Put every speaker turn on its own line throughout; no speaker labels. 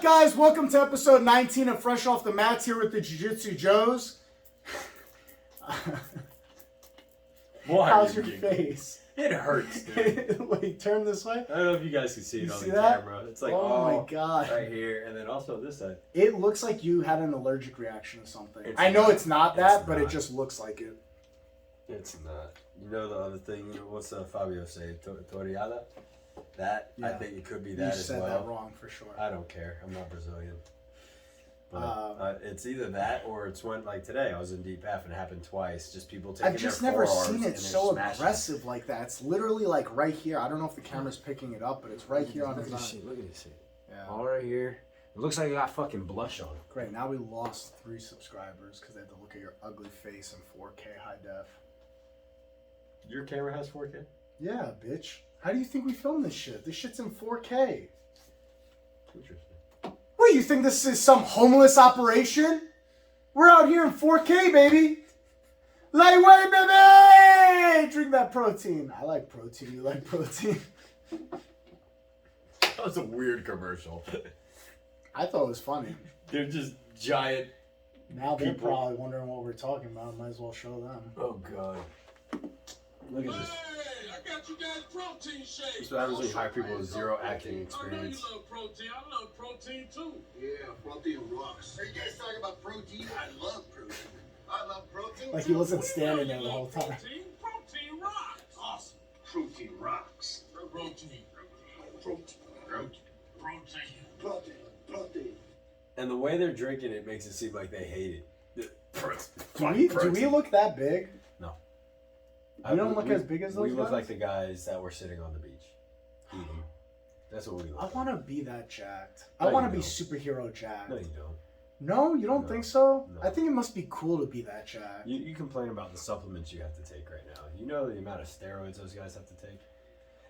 guys? Welcome to episode 19 of Fresh Off the Mats here with the Jiu-Jitsu Joes.
Why
How's your face?
It hurts, dude.
Wait, turn this way.
I don't know if you guys can see it on the
that?
camera. It's like,
Oh my God.
right here, and then also this side.
It looks like you had an allergic reaction to something.
It's
I know
not.
it's not that,
It's
but it
not.
just looks like it.
It's not. You know the other thing? What's Fabio say? Toriada? That? I
Yeah.
think it could be
You
that as
said
well.
that wrong for sure.
I don't care. I'm not Brazilian. But it's either that or it's when, like today, I was in Deep F and it happened twice. Just people taking
I've just
their
never
forearms
seen
and
it
they're
so
smashing.
aggressive like that. It's literally like right here. I don't know if the camera's picking it up, but it's right here on
Look
his
at this
eye.
shit. Look at this shit.
Yeah.
All right here. It looks like I got fucking blush on.
Great. Now we lost 3 subscribers because they had to look at your ugly face in 4K high def.
Your camera has 4K?
Yeah, bitch. How do you think we filmed this shit? This shit's in 4K.
Interesting.
What, you think this is some homeless operation? We're out here in 4K, baby. Lightweight, baby! Drink that protein. I like protein. You like protein?
That was a weird commercial.
I thought it was funny.
They're just giant.
Now they're
People.
probably wondering what we're talking about. Might as well show them.
Oh god. Look at this.
Hey, I got you guys protein shakes.
That's what happens when you hire people with zero acting experience.
I know you love protein. I love protein too.
Yeah, protein rocks. Are you guys talking about protein? I love protein. I love protein.
Like
too.
he wasn't
We
standing
know
there
you
the whole
love
time.
Protein. Protein rocks.
Awesome. Protein rocks.
Protein.
Protein.
Protein.
Protein. Protein.
And the way they're drinking it makes it seem like they hate it.
Do we look that big?
No.
We don't look as big as those
We look
guys?
like the guys that were sitting on the beach eating. That's what we look
I
like.
want to be that jacked.
No,
I want to
you
be superhero jacked.
No, you don't.
No, you don't
No.
think so?
No.
I think it must be cool to be that jacked.
You complain about the supplements you have to take right now. You know the amount of steroids those guys have to take?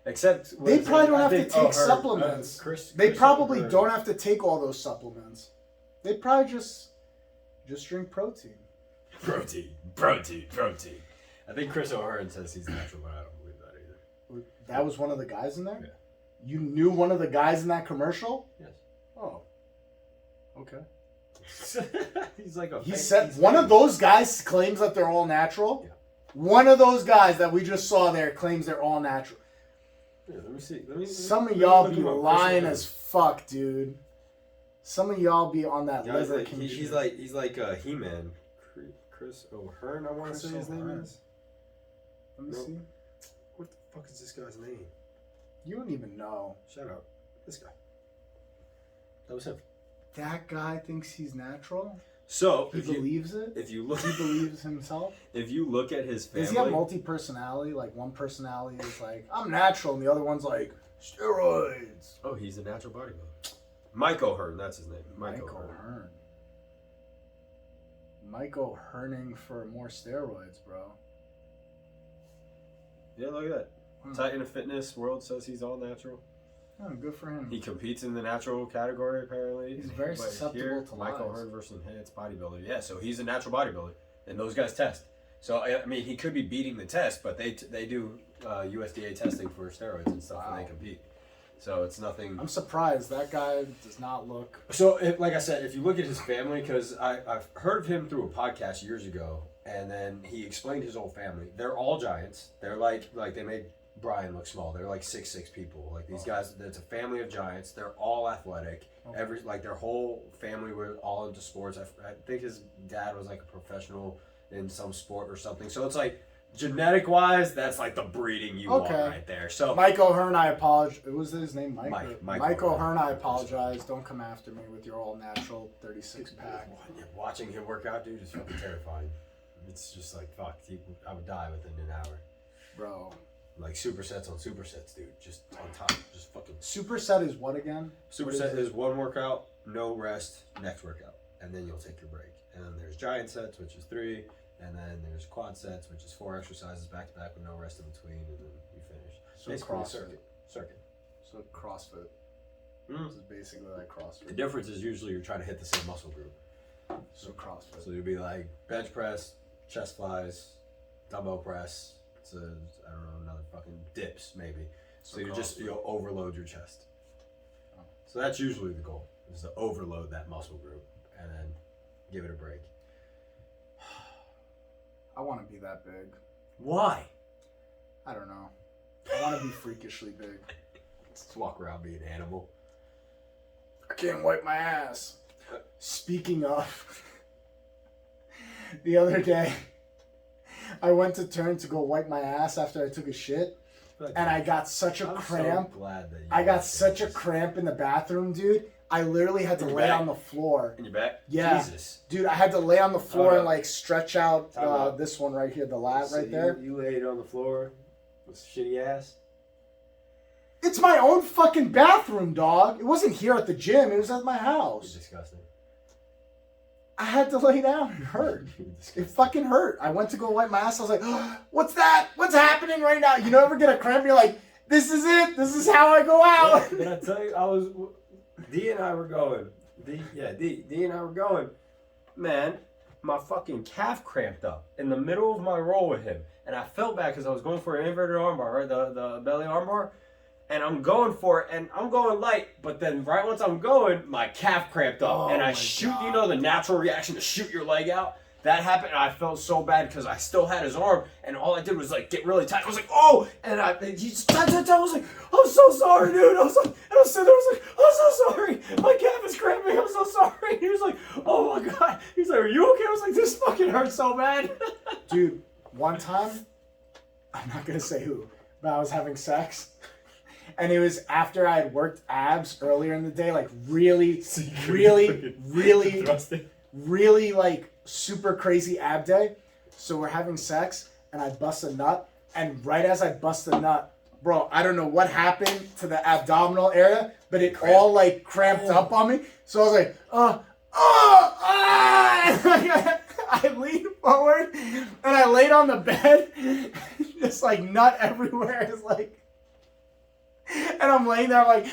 Except... what
They
is
probably
it?
don't
I
have to
think-
take
her,
supplements.
Chris,
They
Chris
probably
O'Hearn.
don't have to take all those supplements. They probably just drink protein.
Protein. I think Chris O'Hearn says he's natural, but I don't believe that either.
That was one of the guys in there?
Yeah.
You knew one of the guys in that commercial?
Yes.
Oh. Okay.
He's like a...
He
fake-
said
he's
one
fake.
of those guys claims that they're all natural.
Yeah.
One of those guys that we just saw there claims they're all natural.
Yeah, let me see.
Some of
let me
y'all
look
be
him up. Chris
lying
O'Hearn.
as fuck, dude. Some of y'all be on that
Guys,
liver
like,
king
he's
shit.
like a He-Man. Chris O'Hearn, I want to
Chris
say his name
O'Hearn.
is.
Let me
Nope.
see.
What the fuck is this guy's name?
You don't even know.
Shut up. This guy. That was him.
That guy thinks he's natural.
So
He believes it.
if you look
He believes himself.
if you look at his family,
Does he have multi-personality? Like one personality is like I'm natural, and the other one's like steroids.
oh, he's a natural bodybuilder. Mike O'Hearn, that's his name. Mike
Michael
O'Hearn.
Hearn. Michael Hearning for more steroids, bro.
Yeah, look at that. Titan of Fitness World says he's all natural.
Oh, good for him.
He competes in the natural category apparently.
He's very
But
susceptible to
Michael
lies.
Hearn versus enhanced bodybuilder. Yeah, so he's a natural bodybuilder, and those guys test. So I mean, he could be beating the test, but they do USDA testing for steroids and stuff when
Wow.
they compete. So it's nothing.
I'm surprised that guy does not look.
So, like I said, if you look at his family, because I've heard of him through a podcast years ago, and then he explained his whole family. They're all giants. They're like they made Brian look small. They're like 6'6" people. Like these guys, it's a family of giants. They're all athletic.
Okay.
Their whole family were all into sports. I think his dad was like a professional in some sport or something. So it's like genetic wise, that's like the breeding you want
Okay.
right there. So
Mike O'Hearn, I apologize. Was his name Mike?
Mike
O'Hearn, I
O'Hearn.
apologize. Don't come after me with your all natural 36 pack.
Watching him work out, dude, is fucking terrifying. It's just like, fuck, I would die within an hour.
Bro.
Like supersets on supersets, dude. Just on top. Just fucking.
Superset is what again?
Superset is one workout, no rest, next workout. And then you'll take your break. And then there's giant sets, which is 3. And then there's quad sets, which is 4 exercises back to back with no rest in between. And then you finish.
So
Basically a
CrossFit.
Circuit.
So CrossFit.
Mm.
This is basically like
The
CrossFit.
difference is usually you're trying to hit the same muscle group.
So CrossFit.
So you'll be like bench press, chest flies, dumbbell press. It's I don't know, another fucking dips maybe. So
So
you'll
CrossFit.
overload your chest.
Oh.
So that's usually the goal. is to overload that muscle group and then give it a break.
I want to be that big.
Why?
I don't know. I want to be freakishly big.
Just walk around being an animal.
I can't wipe my ass. Speaking of, the other day, I went to turn to go wipe my ass after I took a shit, and I got such a cramp.
So glad that you
I got
did
such a
this.
cramp in the bathroom, dude. I literally had to
In your
lay
back?
on the floor.
In your back?
Yeah.
Jesus.
Dude, I had to lay on the floor
Oh,
and like stretch out
Time out.
this one right here, the lat
So
right there.
You laid on the floor with shitty ass?
It's my own fucking bathroom, dog. It wasn't here at the gym. It was at my
You're
house.
disgusting.
I had to lay down. It hurt.
You're
It
disgusting.
fucking hurt. I went to go wipe my ass. I was like, oh, what's that? What's happening right now? You know, ever get a cramp? You're like, this is it. This is how I go out.
Did I tell you? D and I were going. D and I were going. Man, my fucking calf cramped up in the middle of my roll with him. And I felt bad because I was going for an inverted armbar, right? The belly armbar. And I'm going for it, and I'm going light. But then right once I'm going, my calf cramped up.
Oh
and I
my
shoot,
God.
you know, the natural reaction to shoot your leg out? That happened, and I felt so bad because I still had his arm, and all I did was like get really tight. I was like, oh, and he just I was like, I'm so sorry, dude. I was like, and I was sitting there, I was like, I'm so sorry. My calf is cramping. I'm so sorry. He was like, oh my god. He's like, are you okay? I was like, this fucking hurts so bad.
Dude, one time, I'm not going to say who, but I was having sex. And it was after I had worked abs earlier in the day, like really like super crazy ab day. So we're having sex and I bust a nut. And right as I bust the nut, bro, I don't know what happened to the abdominal area, but it all like cramped up on me. So I was like, I leaned forward and I laid on the bed, just like nut everywhere. It's like, and I'm laying there like,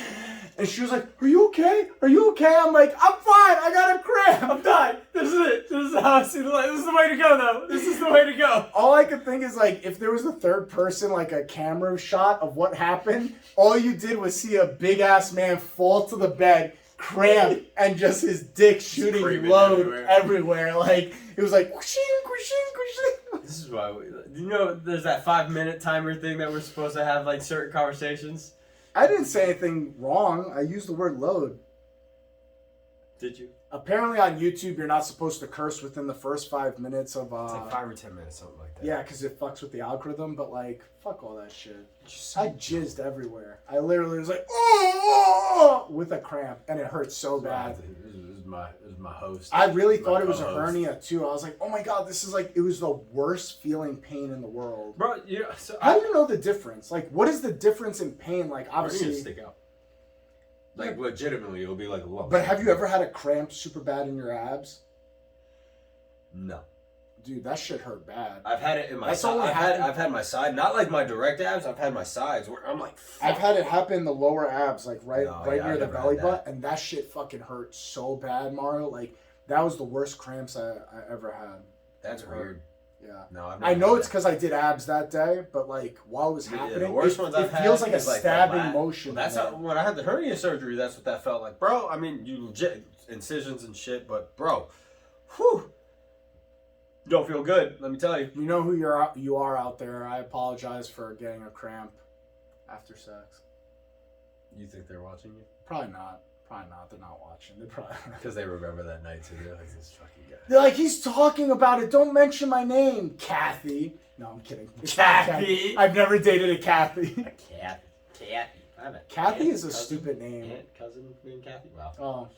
and she was like, are you okay? Are you okay? I'm like, I'm fine. I got a cramp.
I'm done. This is it. This is how I see the light. This is the way to go, though. This is the way to go.
All I could think is like, if there was a third person, like a camera shot of what happened, all you did was see a big ass man fall to the bed, cramp, and just his dick shooting
Screaming
load
everywhere.
everywhere. Like, it was like, whooshing, whooshing, whooshing.
This is why you know there's that 5-minute timer thing that we're supposed to have like certain conversations.
I didn't say anything wrong. I used the word load.
Did you?
Apparently on YouTube, you're not supposed to curse within the first 5 minutes of
It's like 5 or 10 minutes, something like that.
yeah, because it fucks with the algorithm. But like, fuck all that shit. I jizzed everywhere. I literally was like, oh, with a cramp, and it hurt so bad.
This is my host.
I really thought it was a
co-host.
hernia too. I was like, oh my god, this is like, it was the worst feeling pain in the world.
Bro, you know, so
How do you know the difference? Like, what is the difference in pain? Like,
Hernias
obviously,
stick out. Like legitimately, it'll be like a lump.
but have you ever had a cramp super bad in your abs?
No.
Dude, that shit hurt bad.
I've had it in my
That's
side.
only happened-
I've had my side, not like my direct abs. I've had my sides where I'm like, fuck.
I've had it happen in the lower abs, like right
No,
right
yeah,
near
I've
the
never
belly
had
button, and that shit fucking hurt so bad, Mario. Like, that was the worst cramps I ever had.
That's weird.
Yeah.
No, I've
I
never
know
had
it's
that.
because I did abs that day, but like while it was
Yeah,
happening,
the worst
it,
ones
it
I've had
feels like a
is, like, the
stabbing
lat.
motion.
Well, that's
in
how,
there.
when I had the hernia surgery. That's what that felt like, bro. I mean, you legit incisions and shit, but bro, whew, don't feel good. Let me tell you.
You know who you are out there. I apologize for getting a cramp after sex.
You think they're watching you?
Probably not. Probably not. They're not watching. They're probably.
Because they remember that night too. They're like, this fucking guy.
They're like, he's talking about it. Don't mention my name, Kathy. No, I'm kidding. It's not
Kathy.
I've never dated a Kathy.
Cat. I have a
Kathy
aunt,
is a
cousin,
stupid name.
Aunt, cousin named Kathy. Wow.
Oh,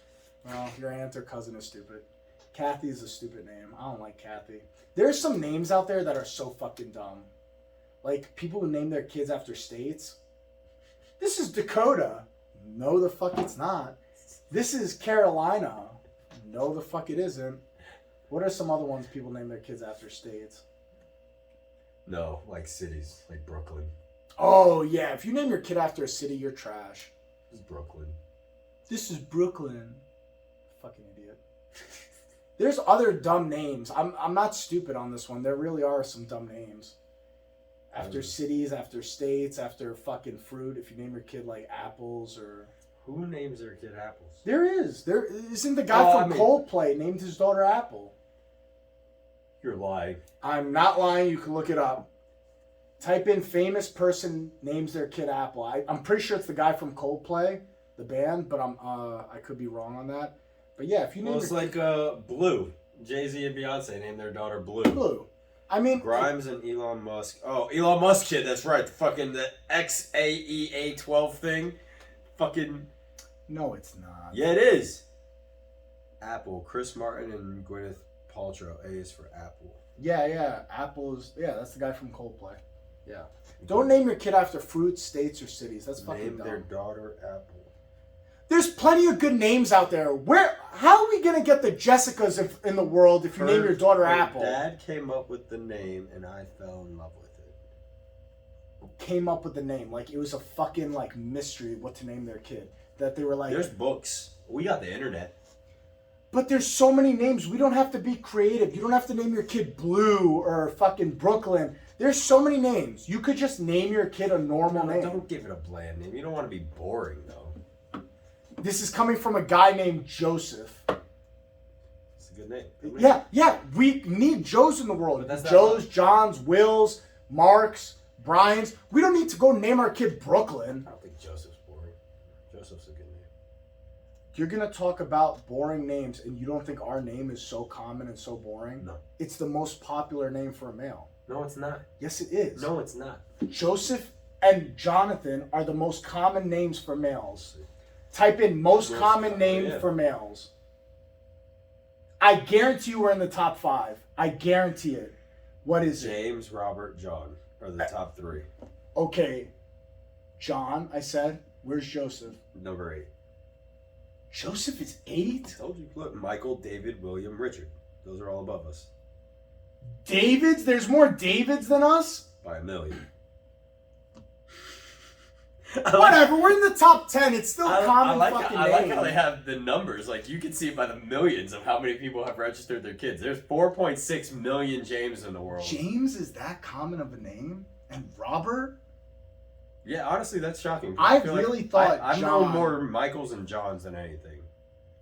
well, your aunt or cousin is stupid. Kathy is a stupid name. I don't like Kathy. There's some names out there that are so fucking dumb. Like, people who name their kids after states. This is Dakota. No, the fuck it's not. This is Carolina. No, the fuck it isn't. What are some other ones people name their kids after states?
No, like cities, like Brooklyn.
Oh, yeah. If you name your kid after a city, you're trash.
This is Brooklyn.
This is Brooklyn. Fucking idiot. There's other dumb names. I'm not stupid on this one. There really are some dumb names. After cities, after states, after fucking fruit. If you name your kid like apples or
Who names their kid apples?
There is. There isn't the guy from Coldplay named his daughter Apple.
You're lying.
I'm not lying. You can look it up. Type in famous person names their kid Apple. I'm pretty sure it's the guy from Coldplay, the band, but I could be wrong on that. But yeah, if you name
Well, it's
your
like Blue. Jay-Z and Beyonce named their daughter Blue.
Blue. I mean,
Grimes and Elon Musk. Oh, Elon Musk kid, that's right. The XAEA12 thing. Fucking.
no, it's not.
Yeah, it is. Apple. Chris Martin and Gwyneth Paltrow. A is for Apple.
Yeah. Apple's. Yeah, that's the guy from Coldplay.
Yeah.
Don't name your kid after fruits, states, or cities. That's fucking
Name
dumb.
their daughter Apple.
There's plenty of good names out there. How are we gonna get the Jessicas in the world if you name your daughter
Her
Apple?
Dad came up with the name, and I fell in love with it.
Came up with the name like it was a fucking like mystery what to name their kid. That they were like.
There's books. We got the internet.
But there's so many names. We don't have to be creative. You don't have to name your kid Blue or fucking Brooklyn. There's so many names. You could just name your kid a normal name.
Don't give it a bland name. You don't want to be boring, though.
This is coming from a guy named Joseph.
It's a good name.
Yeah. We need Joes in the world.
But that's not
Joes,
fun.
Johns, Wills, Marks, Brian's. We don't need to go name our kid Brooklyn.
I don't think Joseph's boring. Joseph's a good name.
You're going to talk about boring names and you don't think our name is so common and so boring?
No.
It's the most popular name for a male.
No, it's not.
Yes, it is.
No, it's not.
Joseph and Jonathan are the most common names for males. Type in most common name for males. I guarantee you we're in the top 5. I guarantee it. What is it?
James, Robert, John are the top 3.
Okay. John, I said. Where's Joseph?
Number 8.
Joseph is 8?
Told you. Look, Michael, David, William, Richard. Those are all above us.
Davids? There's more Davids than us?
By a million.
Whatever, we're in the top 10. It's still a common fucking name.
I like how they have the numbers. Like, you can see by the millions of how many people have registered their kids. There's 4.6 million James in the world.
James is that common of a name? And Robert?
Yeah, honestly, that's shocking.
I
feel
really thought
I've known
John.
more Michaels and Johns than anything.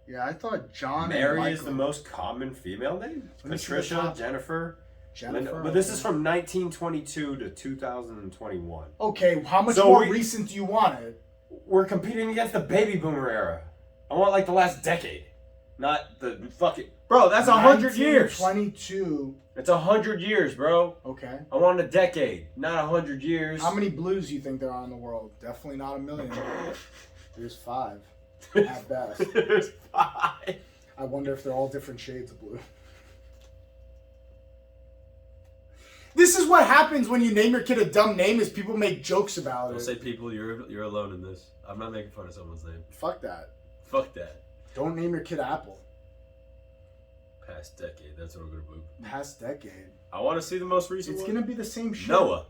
Yeah, I thought John
Mary
and
is the
Michael.
most common female name.
Let me see the
Patricia,
top.
Jennifer.
Jennifer.
But this is from 1922 to 2021.
Okay, how much
So
more
we-
recent do you want it?
We're competing against the baby boomer era. I want like the last decade, not the fucking. Bro, that's 100 years.
22.
It's 100 years, bro.
Okay.
I want a decade, not 100 years.
How many blues do you think there are in the world? Definitely not a million. There's 5. At best.
There's 5.
I wonder if they're all different shades of blue. This is what happens when you name your kid a dumb name is people make jokes about
Don't
it.
say people, you're alone in this. I'm not making fun of someone's name.
Fuck that.
Fuck that.
Don't name your kid Apple.
Past decade, that's what I'm gonna move.
Past decade.
I want to see the most recent
It's
one.
gonna be the same shit.
Noah,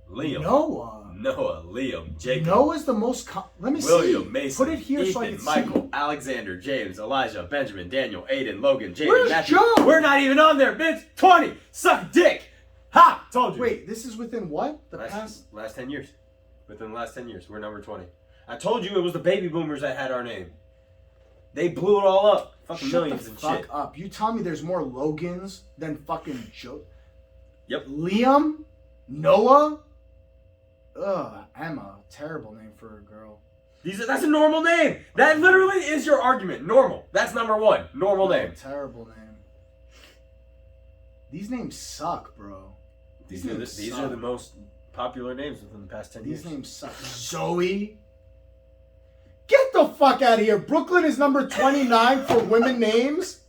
Liam,
Noah,
Liam, Jacob,
Noah's the most. Let me
William,
see.
Mason,
Put it here
Ethan,
so I can
Michael,
see.
Alexander, James, Elijah, Benjamin, Daniel, Aiden, Logan, Jaden,
Where's
Matthew.
Joe?
We're not even on there, bitch. 20. Suck dick. Ha! Told you.
Wait, this is within what? The past.
Last 10 years. Within the last 10 years, we're number 20. I told you it was the baby boomers that had our name. They blew it all up. Fucking
Shut
millions
the
and
fuck
shit.
up. You tell me there's more Logans than fucking Joe.
Yep.
Liam? Noah? Ugh, Emma. Terrible name for a girl.
That's a normal name. That literally is your argument. Normal. That's number 1. Normal name.
Terrible name. These names suck, bro.
These
names
are
suck.
the most popular names within the past 10
These
years.
names suck. Zoe? Get the fuck out of here. Brooklyn is number 29 for women names.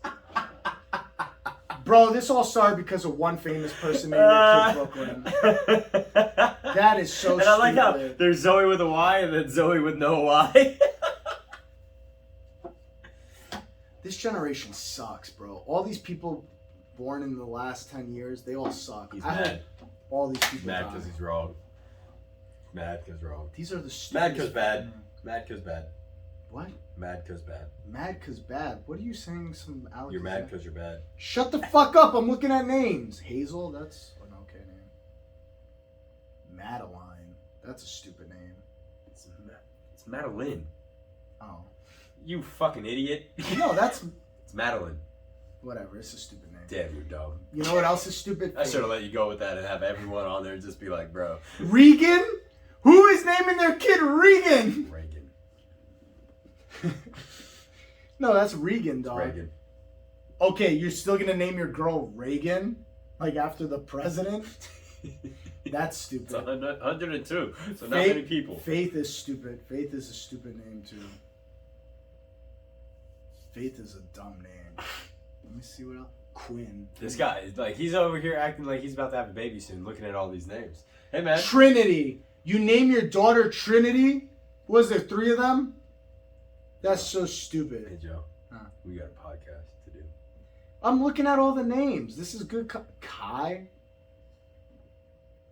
Bro, this all started because of one famous person named their kid Brooklyn. That is so
And
stupid.
I like how there's Zoe with a Y and then Zoe with no Y.
This generation sucks, bro. All these people born in the last 10 years, they all suck.
He's
I hope
mad.
all these people
Mad
die.
because he's wrong. Mad because wrong.
These are the stupidest.
Mad because bad. Mad because bad.
What?
Mad because bad.
Mad cause bad. What are you saying? Some Alex?
You're mad because you're bad.
Shut the fuck up! I'm looking at names. Hazel, that's an okay name. Madeline, that's a stupid name.
It's Madeline.
Oh.
You fucking idiot.
No, that's
It's Madeline.
whatever. It's a stupid name.
Damn, you're dumb.
You know what else is stupid?
I should have let you go with that and have everyone on there just be like, bro.
Regan? Who is naming their kid Regan?
Reagan.
No, that's Regan, dog.
Reagan.
Okay, you're still gonna name your girl Reagan? Like after the president? That's
It's
stupid.
102. So not many people.
Faith is stupid. Faith is a stupid name too. Faith is a dumb name. Let me see what else. Quinn.
This guy, like, he's over here acting like he's about to have a baby soon, looking at all these names. Hey, man.
Trinity. You name your daughter Trinity? Was there 3 of them? That's so
Hey,
stupid.
Joe.
Huh.
We got a podcast to do.
I'm looking at all the names. This is good. Kai?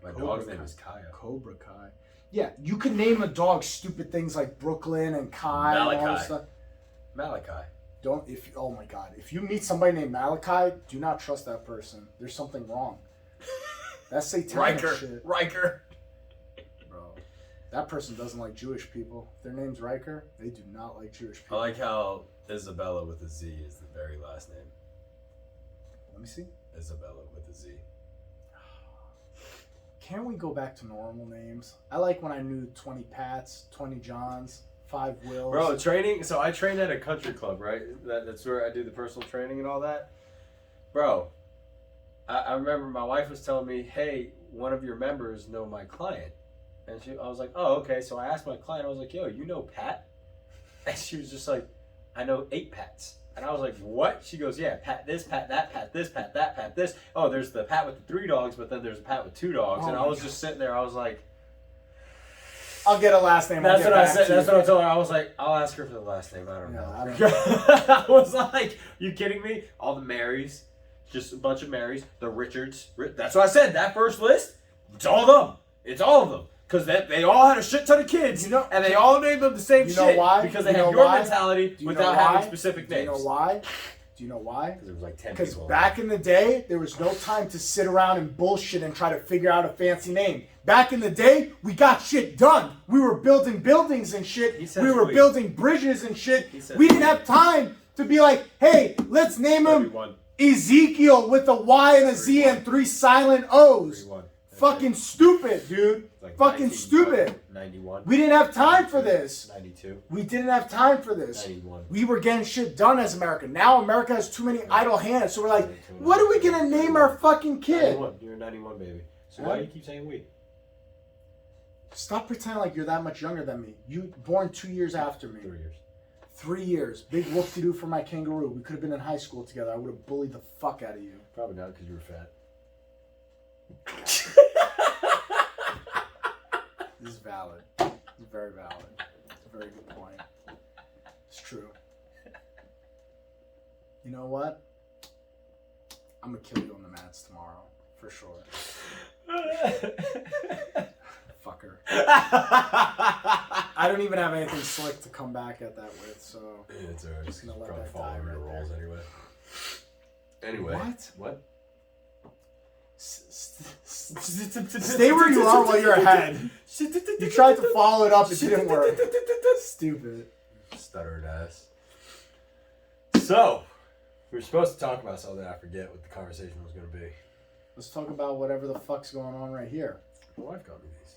My
Cobra
dog's
Kai.
name is Kaya.
Cobra Kai. Yeah, you could name a dog stupid things like Brooklyn and Kai and all
Malachi.
this stuff.
Malachi.
Don't oh my god, if you meet somebody named Malachi, do not trust that person. There's something wrong. That's satanic shit.
Riker.
Bro. That person doesn't like Jewish people. If their name's Riker, they do not like Jewish
I
people.
like how Isabella with a Z is the very last name.
Let me see.
Isabella with a Z.
Can't we go back to normal names? I like when I knew 20 Pats, 20 Johns, 5 Wills.
Bro, training. So I train at a country club, right? That's where I do the personal training and all that. Bro, I remember my wife was telling me, hey, one of your members know my client. And I was like, oh, okay. So I asked my client, I was like, yo, you know Pat? And she was just like, I know 8 Pats. And I was like, what? She goes, yeah, Pat this, Pat that, Pat this, Pat that, Pat this. Oh, there's the Pat with the 3 dogs, but then there's a Pat with 2 dogs.
Oh
and
my
I was
God.
just sitting there. I was like,
I'll get a last name.
that's
I'll
what
get
I
back
said.
to
That's
you.
what I told her. I was like, I'll ask her for the last name. I don't
Yeah,
know.
I don't
I was like, you kidding me? All the Marys, just a bunch of Marys. The Richards. That's what I said. That first list, it's all of them. It's all of them. Because they all had a shit ton of kids,
You know-
and they all named them the same
You
shit.
know why?
Because they
You
have
know
your
why?
mentality
Do you
without
know
having
why?
specific
Do
names.
you know why? Do you know why?
Because there was like 10
Because
people.
back in the day, there was no time to sit around and bullshit and try to figure out a fancy name. Back in the day, we got shit done. We were building buildings and shit.
He says
We were
we.
building bridges and shit.
He says
We didn't
we.
have time to be like, hey, let's name him
Everyone.
Ezekiel with a Y and a Z and 3 silent O's.
3-1.
Fucking stupid, dude.
Like
Fucking
19,
stupid.
91.
We didn't have time for this.
92.
We didn't have time for this.
91.
We were getting shit done as America. Now America has too many idle hands. So we're like, what are we gonna name our fucking kid?
91. You're a 91 baby. So
Huh?
why do you keep saying we?
Stop pretending like you're that much younger than me. You born 2 years after me.
3 years.
3 years. Big whoop-de-doo for my kangaroo. We could have been in high school together. I would have bullied the fuck out of you.
Probably not because you were fat.
This is valid. It's very valid. It's a very good point. It's true. You know what? I'm gonna kill you on the mats tomorrow. For sure. Fucker. I don't even have anything slick to come back at that with, so.
Yeah, it's alright.
Just gonna let
Probably
that
follow
die
your
right
rolls
there.
anyway. Anyway.
What?
What?
Stay where you are while you're ahead. You tried to follow it up, it didn't work. Stupid.
Stuttered ass. So, we were supposed to talk about something. I forget what the conversation was going to be.
Let's talk about whatever the fuck's going on right here.
My wife got me these.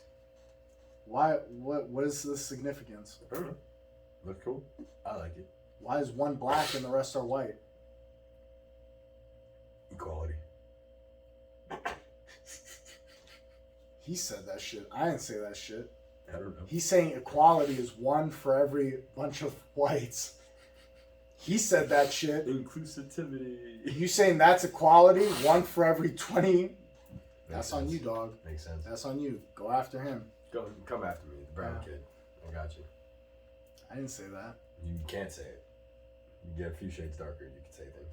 Why? What is the significance?
I don't know. Look cool. I like it.
Why is one black and the rest are white?
Equality.
He said that shit. I didn't say that shit.
I don't know.
He's saying equality is one for every bunch of whites. He said that shit.
Inclusivity.
You saying that's equality? One for every 20?
Makes
That's on
sense.
you, dog.
Makes sense.
That's on you. Go after him.
Come after me, the brown
Yeah.
kid. I got you.
I didn't say that.
You can't say it. You get a few shades darker, you can say things.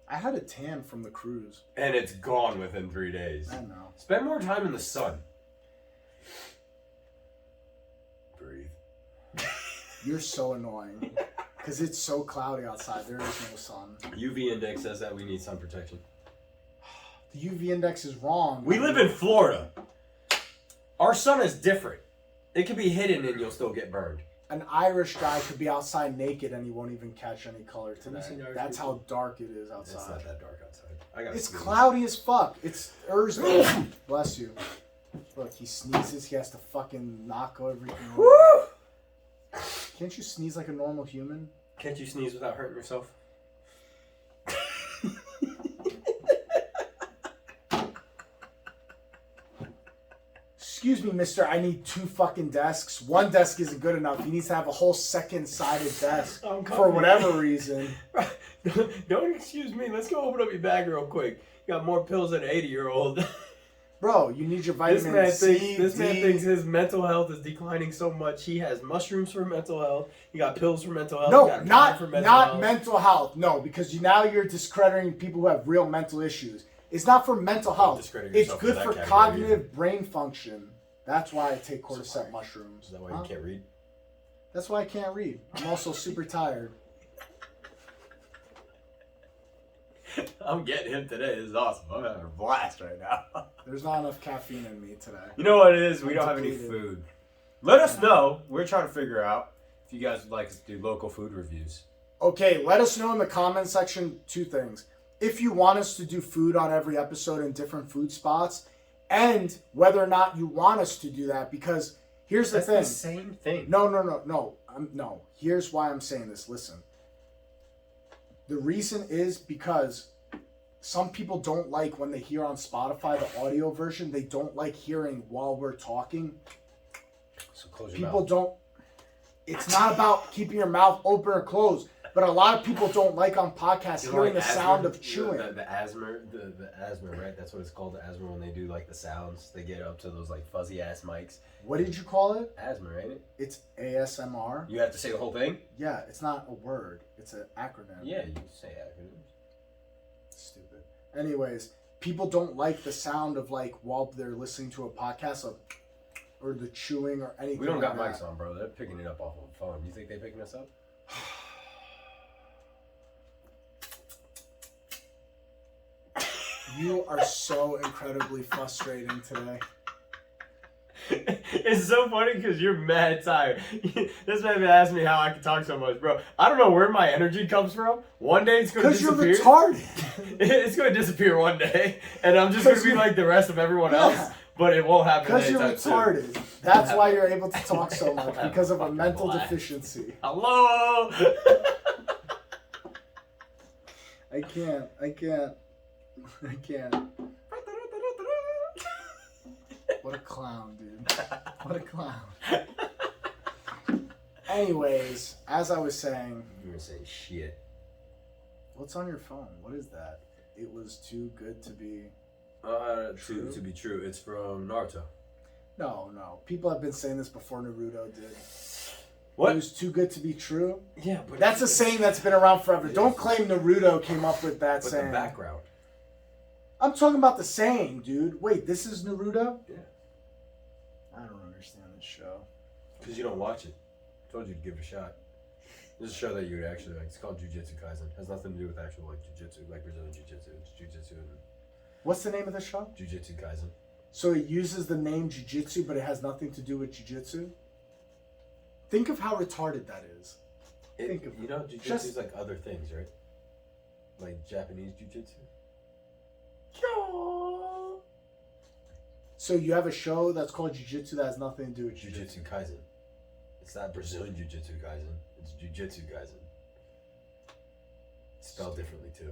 I had a tan from the cruise.
And it's gone within 3 days.
I know.
Spend more time in the sun. Breathe.
You're so annoying. Because it's so cloudy outside. There is no sun.
UV index says that we need sun protection.
The UV index is wrong.
We live in Florida. Our sun is different. It can be hidden and you'll still get burned.
an Irish guy could be outside naked and he won't even catch any color
Have you
today.
seen Irish
That's
people?
how dark it is
It's
outside.
not that dark outside. I got.
It's cloudy as fuck. It's Thursday. Bless you. Look, he sneezes. He has to fucking knock everything over.
Woo!
Can't you sneeze like a normal human?
Can't you sneeze without hurting yourself?
Excuse me, mister, I need 2 fucking desks. 1 desk isn't good enough. He needs to have a whole second-sided desk
I'm
for
coming.
whatever reason.
Don't excuse me. Let's go open up your bag real quick. You got more pills than an 80-year-old.
Bro, you need your
This
vitamin
man
C,
thinks this man
D.
thinks his mental health is declining so much. He has mushrooms for mental health. He got pills for mental health. he
No,
got a
not
for mental health.
mental health. No, because now you're discrediting people who have real mental issues. It's not for mental health.
discrediting
It's
yourself
good
in
for
that category
cognitive brain function. That's why I take cordyceps mushrooms.
Is that why
Huh?
you can't read?
That's why I can't read. I'm also super tired.
I'm getting him today. This is awesome. I'm having a blast right now.
There's not enough caffeine in me today.
You know what it is? We
I'm
don't have any
depleted.
food. Let us know. We're trying to figure out if you guys would like us to do local food reviews.
Okay, let us know in the comment section 2 things. If you want us to do food on every episode in different food spots, and whether or not you want us to do that, because here's the
That's
thing.
the same thing.
No. Here's why I'm saying this. Listen. The reason is because some people don't like when they hear on Spotify the audio version. They don't like hearing while we're talking.
So close your
People
mouth.
don't. It's not about keeping your mouth open or closed. But a lot of people don't like on podcasts
You know,
hearing the
like
sound
asthma?
of chewing.
The asthma, the asthma, right? That's what it's called, the asthma. When they do like the sounds, they get up to those like fuzzy ass mics.
What did you call it?
Asthma, ain't it?
It's ASMR.
You have to say the whole thing.
Yeah, it's not a word. It's an acronym.
Yeah, you can say acronyms.
Stupid. Anyways, people don't like the sound of like while they're listening to a podcast of, or the chewing or anything.
We don't got
like
mics
that.
on, bro. They're picking it up off of the phone. You think they picking us up?
You are so incredibly frustrating today.
It's so funny because you're mad tired. This man asked me how I can talk so much, bro. I don't know where my energy comes from. One day it's going to
Because you're
disappear.
retarded.
It's going to disappear one day, and I'm just going to be like the rest of everyone else. But it won't happen.
Because you're
anytime soon.
retarded. That's why you're able to talk so much.
Have
Because of a
fucking
mental
blast.
deficiency.
Hello.
I can't. What a clown, dude. What a clown. Anyways, as I was saying,
You're gonna say shit.
what's on your phone? What is that? It was too good to be.
True to be true. It's from Naruto.
No. People have been saying this before Naruto did.
What?
It was too good to be true.
Yeah, but
That's a saying that's been around forever. Don't claim Naruto came up with that
But
saying.
the background.
I'm talking about the saying, dude. Wait, this is Naruto?
Yeah.
I don't understand this show.
Because you don't watch it. I told you to give it a shot. This is a show that you would actually like. It's called Jujutsu Kaisen. It has nothing to do with actual like jujitsu, like Brazilian jiu-jitsu. It's jujitsu and
What's the name of the show?
Jujutsu Kaisen.
So it uses the name Jiu-Jitsu, but it has nothing to do with Jiu-Jitsu? Think of how retarded that is. Think of
You know, jujitsu
just-
is like other things, right? Like Japanese jujitsu.
So you have a show that's called Jiu-Jitsu that has nothing to do with Jiu-Jitsu.
Jujutsu Kaisen. It's not Brazilian Jujutsu Kaisen. It's Jujutsu Kaisen. It's spelled differently too.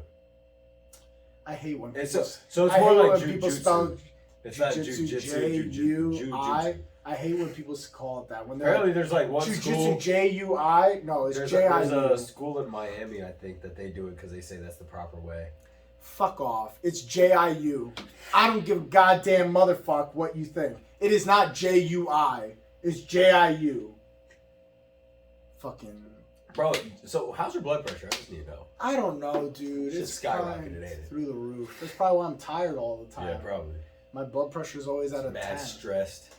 I hate when
It's
people,
so it's
I
more
hate
like
when people spell
jujutsu. It's not
Jiu-Jitsu,
jujitsu.
J-U-I. I hate when people call it that. When they're
Apparently, there's like one
Jiu-Jitsu
school.
J-U-I. No, it's
There's
J-I-U.
a school in Miami, I think, that they do it because they say that's the proper way.
Fuck off. It's J-I-U. I don't give a goddamn motherfuck what you think. It is not J-U-I. It's J-I-U. Fucking...
Bro, so how's your blood pressure? I just need to know.
I don't know, dude.
It's
It's
just skyrocketed,
probably
ain't it?
through the roof. That's probably why I'm tired all the time.
Yeah, probably.
My blood pressure is always at a 10.
Mad stressed.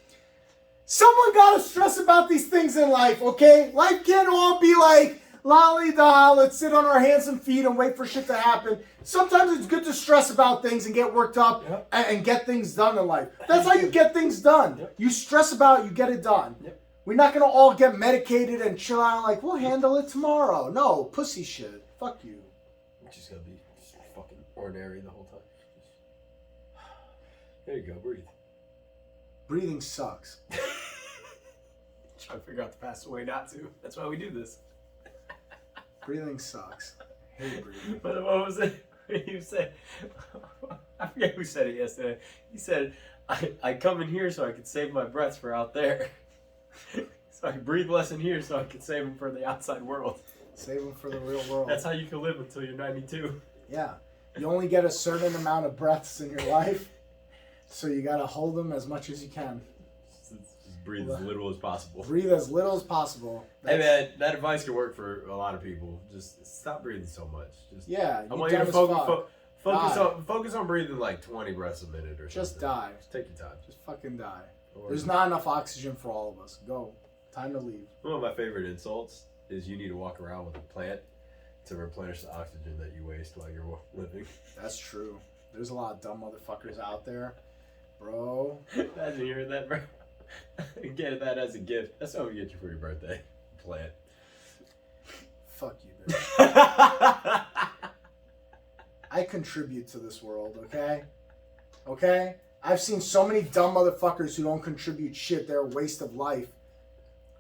Someone gotta stress about these things in life, okay? Life can't all be like, lolly-da, let's sit on our hands and feet and wait for shit to happen. Sometimes it's good to stress about things and get worked up
Yep.
and get things done in life. That's how you get things done.
Yep.
You stress about it, you get it done.
Yep.
We're not gonna all get medicated and chill out like we'll handle it tomorrow. No, pussy shit. Fuck you.
Just gotta be just fucking ordinary the whole time. There you go, breathe.
Breathing sucks.
Trying to figure out the fastest way not to. That's why we do this.
Breathing sucks. I hate breathing.
But what was it? You said, I forget who said it yesterday. He said, I come in here so I could save my breaths for out there. So I can breathe less in here so I can save them for the outside world.
Save them for the real world.
That's how you can live until you're 92.
Yeah. You only get a certain amount of breaths in your life, so you gotta hold them as much as you can.
Just breathe as little as possible.
Breathe as little as possible.
Hey man, that advice can work for a lot of people. Just stop breathing so much. Just
Yeah,
I
you
want you to
dumb as fuck.
focus on breathing like 20 breaths a minute or
Just
something.
die.
Just take your time.
Just fucking die.
Or-
There's not enough oxygen for all of us. Go. Time to leave.
One of my favorite insults is you need to walk around with a plant to replenish the oxygen that you waste while you're living.
That's true. There's a lot of dumb motherfuckers out there. Bro.
Imagine hearing that, bro. Get that as a gift. That's what we get you for your birthday. Plant.
Fuck you, bitch. I contribute to this world, okay? Okay? I've seen so many dumb motherfuckers who don't contribute shit. They're a waste of life.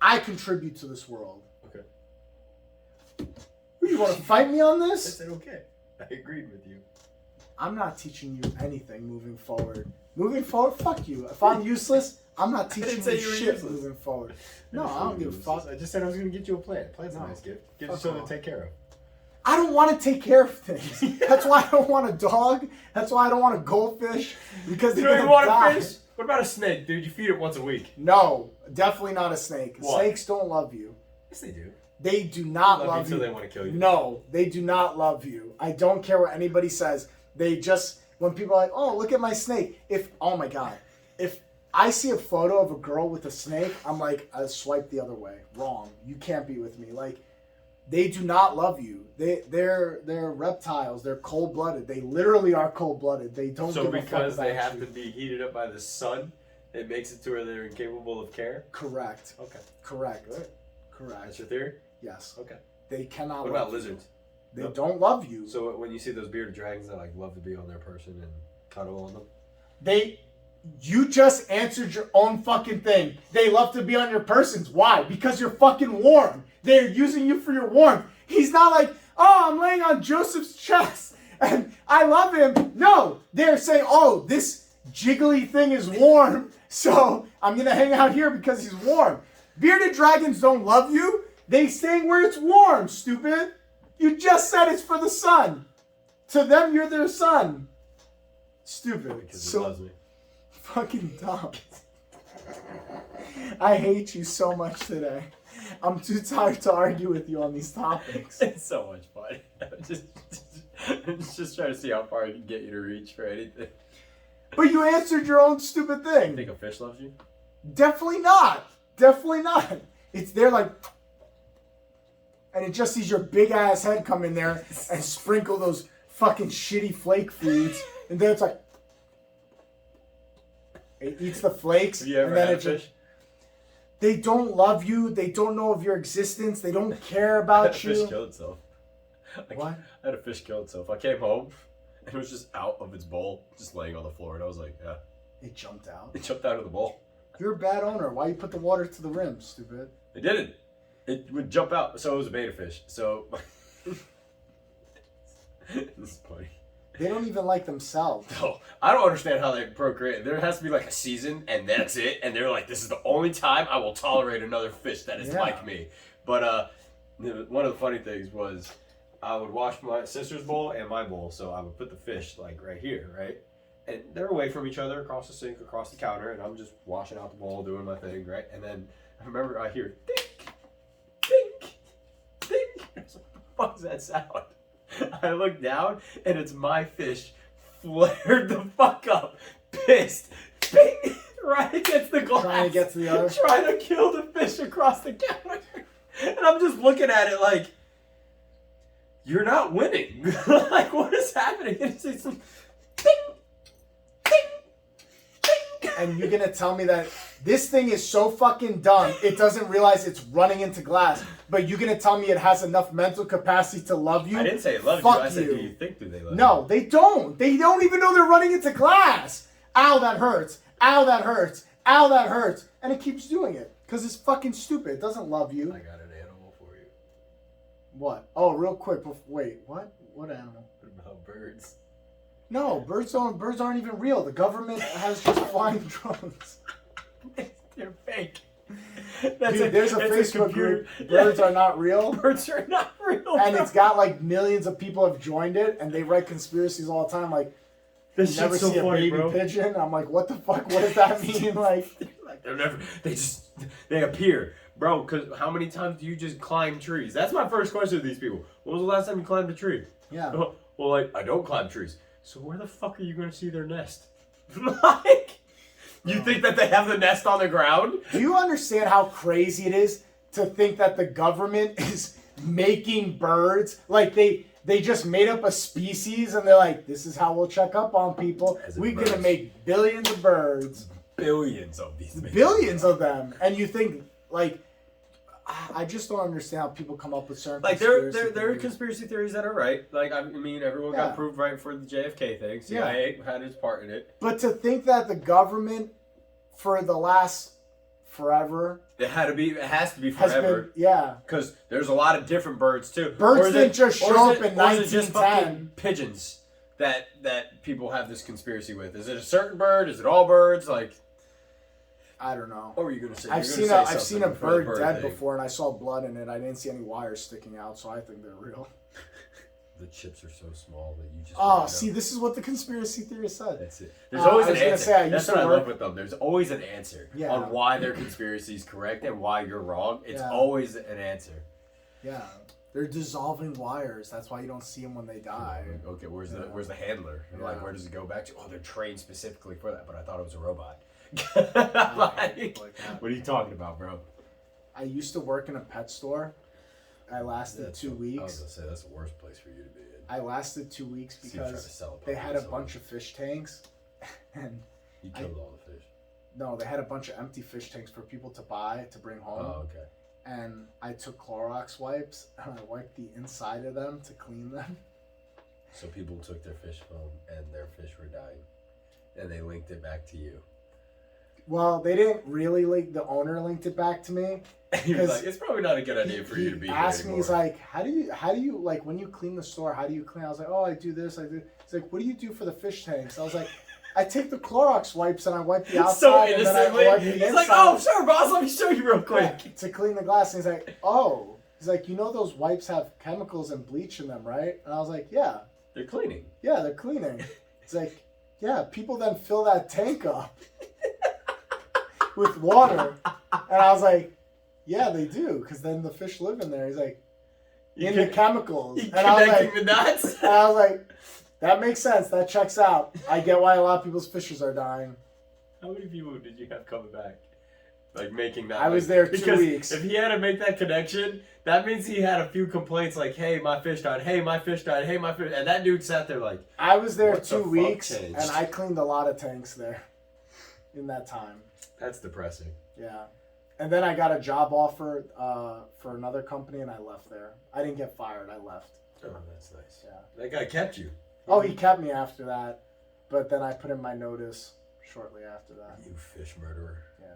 I contribute to this world.
Okay.
You want to fight me on
I
this?
said okay. I agreed with you.
I'm not teaching you anything moving forward. Moving forward, fuck you. If I'm useless, I'm not teaching
didn't say
you
you were
shit
useless.
moving forward. No, I don't give a fuck.
I just said I was going to get you a plant. Plant's
No.
a nice gift. Give
Fuck
you something
off.
to take care of.
I don't want to take care of things. That's why I don't want a dog. That's why I don't want a goldfish. Because
You
they're
don't even
gonna
want
die.
a fish? What about a snake, dude? You feed it once a week.
No, definitely not a snake.
Why?
Snakes don't love you.
Yes, they do.
They do not
Love
love
you
you.
until they want to kill you.
No, they do not love you. I don't care what anybody says. They just, when people are like, oh, look at my snake. Oh my God. If I see a photo of a girl with a snake, I'm like, I swipe the other way. Wrong. You can't be with me. Like, they do not love you. They're reptiles. They're cold-blooded. They literally are cold-blooded. They don't
So
give a fuck
because they
about
have
you.
to be heated up by the sun, it makes it to where they're incapable of care?
Correct.
Okay.
Correct.
Right. That's
Correct.
your theory?
Yes.
Okay.
They cannot
What
love
about
you.
lizards?
They
Nope.
don't love you.
So when you see those bearded dragons that like love to be on their person and cuddle on them?
You just answered your own fucking thing. They love to be on your persons. Why? Because you're fucking warm. They're using you for your warmth. He's not like, oh, I'm laying on Joseph's chest and I love him. No, they're saying, oh, this jiggly thing is warm, so I'm gonna hang out here because he's warm. Bearded dragons don't love you. They staying where it's warm, stupid. You just said it's for the sun. To them, you're their son. Stupid.
Because he
So
loves me.
fucking dumb. I hate you so much today. I'm too tired to argue with you on these topics.
It's so much fun. I'm just trying to see how far I can get you to reach for anything.
But you answered your own stupid
You
thing.
think a fish loves you?
Definitely not. Definitely not. It's there like, and it just sees your big ass head come in there and sprinkle those fucking shitty flake foods, and then it's like, it eats the flakes,
Have you ever
and then
had a
it just.
fish?
They don't love you. They don't know of your existence. They don't care
I had a
about
fish
you.
kill itself.
What?
I had a fish kill itself. I came home and it was just out of its bowl, just laying on the floor, and I was like, yeah.
It jumped out.
It jumped out of the bowl.
You're a bad owner. Why you put the water to the rim, stupid?
It didn't. It would jump out. So it was a beta fish. So this is funny.
They don't even like themselves.
No, I don't understand how they procreate. There has to be like a season, and that's it. And they're like, this is the only time I will tolerate another fish that is
Yeah.
like me. But one of the funny things was, I would wash my sister's bowl and my bowl, so I would put the fish like right here, right? And they're away from each other, across the sink, across the counter, and I'm just washing out the bowl, doing my thing, right? And then I remember I hear dink, dink, dink. I was like, what the fuck is that sound? I look down, and it's my fish flared the fuck up, pissed, bing, right against the glass.
Trying to get to the other.
Trying to kill the fish across the counter. And I'm just looking at it like, you're not winning. Like, what is happening? And it's just ding, ding, ding.
And you're gonna tell me that This thing is so fucking dumb. It doesn't realize it's running into glass. But you gonna tell me it has enough mental capacity to love you?
I didn't say it loves
Fuck
you. I said,
you.
do you think do they love you?
No, they don't. They don't even know they're running into glass. Ow, that hurts. Ow, that hurts. Ow, that hurts. And it keeps doing it. Because it's fucking stupid. It doesn't love you.
I got an animal for you.
What? Oh, real quick. Wait, what? What animal?
What about birds?
No, birds aren't even real. The government has just flying drones.
They're fake.
Dude, there's a
it's
Facebook
computer.
group. Birds are not real.
Birds are not real.
And
bro.
it's got like millions of people have joined it, and they write conspiracies all the time. Like,
this
you never
shit's so
see a
funny,
baby
bro.
pigeon. I'm like, what the fuck? What does that mean? Like,
They're never. They appear, bro. Because how many times do you just climb trees? That's my first question to these people. When was the last time you climbed a tree?
yeah.
Well, like I don't climb trees. So where the fuck are you gonna see their nest? Like, you think that they have the nest on the ground?
Do you understand how crazy it is to think that the government is making birds? Like they just made up a species and they're like, this is how we'll check up on people.
As in
We're
birds.
gonna make billions of birds.
Billions of these.
Billions of them. And you think like I just don't understand how people come up with certain
Like there
conspiracy
are
theories.
conspiracy theories that are right. Like I mean, everyone
Yeah.
got proved right for the JFK thing. CIA had its part in it.
But to think that the government for the last forever
It has to be
has
forever.
been
Because there's a lot of different birds too.
Birds
Or is
didn't
it-
just
or
show
is
up
it-
in
or is it just
1910.
fucking pigeons that people have this conspiracy with? Is it a certain bird? Is it all birds? Like,
I don't know.
what were you gonna say?
I've
You were
seen
gonna
a
say
I've seen a
something before the
bird dead
thing.
before, and I saw blood in it. I didn't see any wires sticking out, so I think they're real.
The chips are so small that you just.
Oh,
won't
see,
know.
this is what the conspiracy theorist said.
That's it. There's
I
always
was
an
gonna
answer.
say, I
That's
used
what
to
I
work-
love with them. There's always an answer
Yeah.
on why their conspiracy is correct and why you're wrong. It's
Yeah.
always an answer.
Yeah, they're dissolving wires. That's why you don't see them when they die.
Okay, where's
Yeah.
the handler?
Yeah.
Like, where does it go back to? Oh, they're trained specifically for that, but I thought it was a robot.
I hate
Like,
people like that.
what are you talking about, bro?
I used to work in a pet store. I lasted 2
I was
weeks.
gonna say that's the worst place for you to be in.
I lasted 2 weeks
So you try to
because
sell
they had a
puppy or
bunch of fish tanks, and
You killed all the fish.
no, they had a bunch of empty fish tanks for people to buy to bring home.
Oh, okay.
And I took Clorox wipes and I wiped the inside of them to clean them.
So people took their fish home and their fish were dying, and they linked it back to you.
Well, they didn't really link. The owner linked it back to me.
He was
'Cause
like, "It's probably not a good idea for you to be here
asked me,
anymore."
he's like, how do you like when you clean the store? How do you clean? I was like, oh, I do this, I do. He's like, what do you do for the fish tanks? I was like, I take the Clorox wipes and I wipe the
so
outside and then I
innocently,
wipe the
he's
inside.
like, "Oh, sure, boss. Let me show you real quick."
Yeah, to clean the glass. And he's like, oh. He's like, you know those wipes have chemicals and bleach in them, right? And I was like, yeah,
They're cleaning.
yeah, they're cleaning. He's like, yeah, people then fill that tank up with water. And I was like, yeah, they do, because then the fish live in there. He's like,
You
in the
con-
chemicals.
You
And I was
connecting
like,
the dots.
and I was like, that makes sense. That checks out. I get why a lot of people's fishes are dying.
How many people did you have coming back? Like making that.
I was
like-
there 2
because
weeks.
If he had to make that connection, that means he had a few complaints like, "Hey, my fish died. Hey, my fish died. Hey, my fish." And that dude sat there like,
I was there
What the
2
fuck
weeks,
changed?
and I cleaned a lot of tanks there in that time.
"That's depressing."
Yeah. And then I got a job offer for another company, and I left there. I didn't get fired. I left.
Oh, that's nice.
Yeah.
That guy kept you.
Oh, he kept me after that, but then I put in my notice shortly after that.
You fish murderer.
Yeah.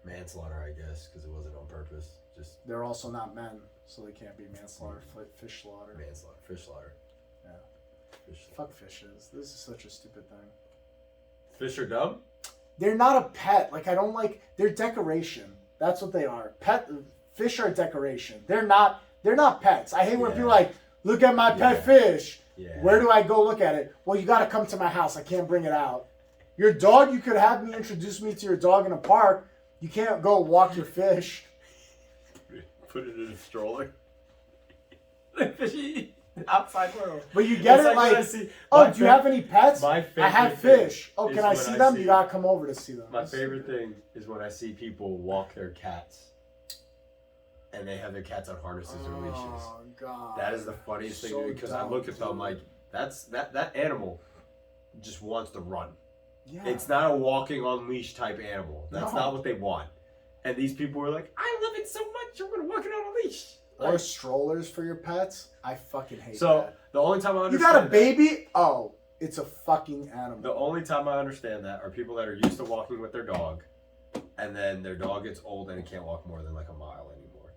Manslaughter, I guess, because it wasn't on purpose. Just
They're also not men, so they can't be manslaughter, fish slaughter.
manslaughter, fish slaughter.
Yeah.
Fish slaughter.
Fuck fishes. This is such a stupid thing.
Fish are dumb.
They're not a pet. Like, I don't like. They're decoration. That's what they are. Fish are decoration. They're not pets. I hate when
Yeah.
people are like, look at my pet
Yeah.
fish.
Yeah.
Where do I go look at it? Well, you got to come to my house. I can't bring it out. Your dog, you could have me introduce me to your dog in a park. You can't go walk your fish.
Put it in a stroller. The fishy outside world.
But you get
It's
it
when I
like,
see-
oh,
my
do you have any pets?
my
I
favorite
have
thing
fish. Oh,
is
can I
when
see
I
them?
see-
You got to come over to see them.
My favorite thing is when I see people walk their cats. And they have their cats on harnesses or leashes.
Oh, God.
That is the funniest thing
So
to me because I
dumb,
look at them
dude.
like that animal just wants to run.
Yeah.
It's not a walking on leash type animal. That's
No.
not what they want. And these people were like, I love it so much, I'm gonna walk it on a leash.
Or
Like,
strollers for your pets. I fucking hate
so
that.
the only time I
You
understand
got a baby? Oh, it's a fucking animal.
the only time I understand that are people that are used to walking with their dog, and then their dog gets old and it can't walk more than like a mile anymore.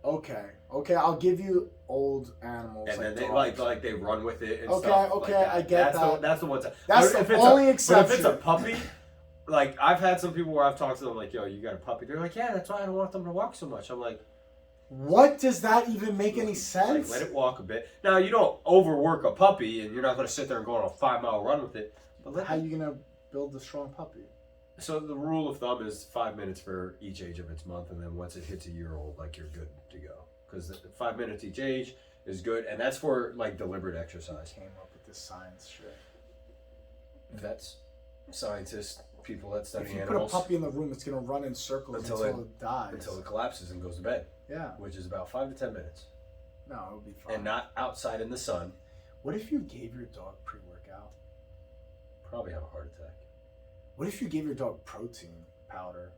Okay, I'll give you old animals.
And then they
dogs.
like they run with it and
Okay,
stuff.
okay,
like that.
I get
that's
that.
That's the one time.
That's
But
the
if it's
only
But if
exception.
it's a puppy, like I've had some people where I've talked to them like, yo, you got a puppy? They're like, yeah, that's why I don't want them to walk so much. I'm like,
What does that even make any sense?
like, let it walk a bit. Now you don't overwork a puppy, and you're not going to sit there and go on a 5-mile run with it. But let
How are you gonna build a strong puppy?
So the rule of thumb is 5 minutes for each age of its month, and then once it hits a year old, like you're good to go. Because 5 minutes each age is good, and that's for like deliberate exercise.
Came up with this science shit.
Vets, scientists, people that study
If you
animals
put a puppy in the room, it's gonna run in circles
Until
until it dies.
until it collapses and goes to bed,
Yeah.
which is about 5 to 10 minutes,
No, it would be fine.
and not outside in the sun.
What if you gave your dog pre-workout?
Probably have a heart attack.
What if you gave your dog protein powder?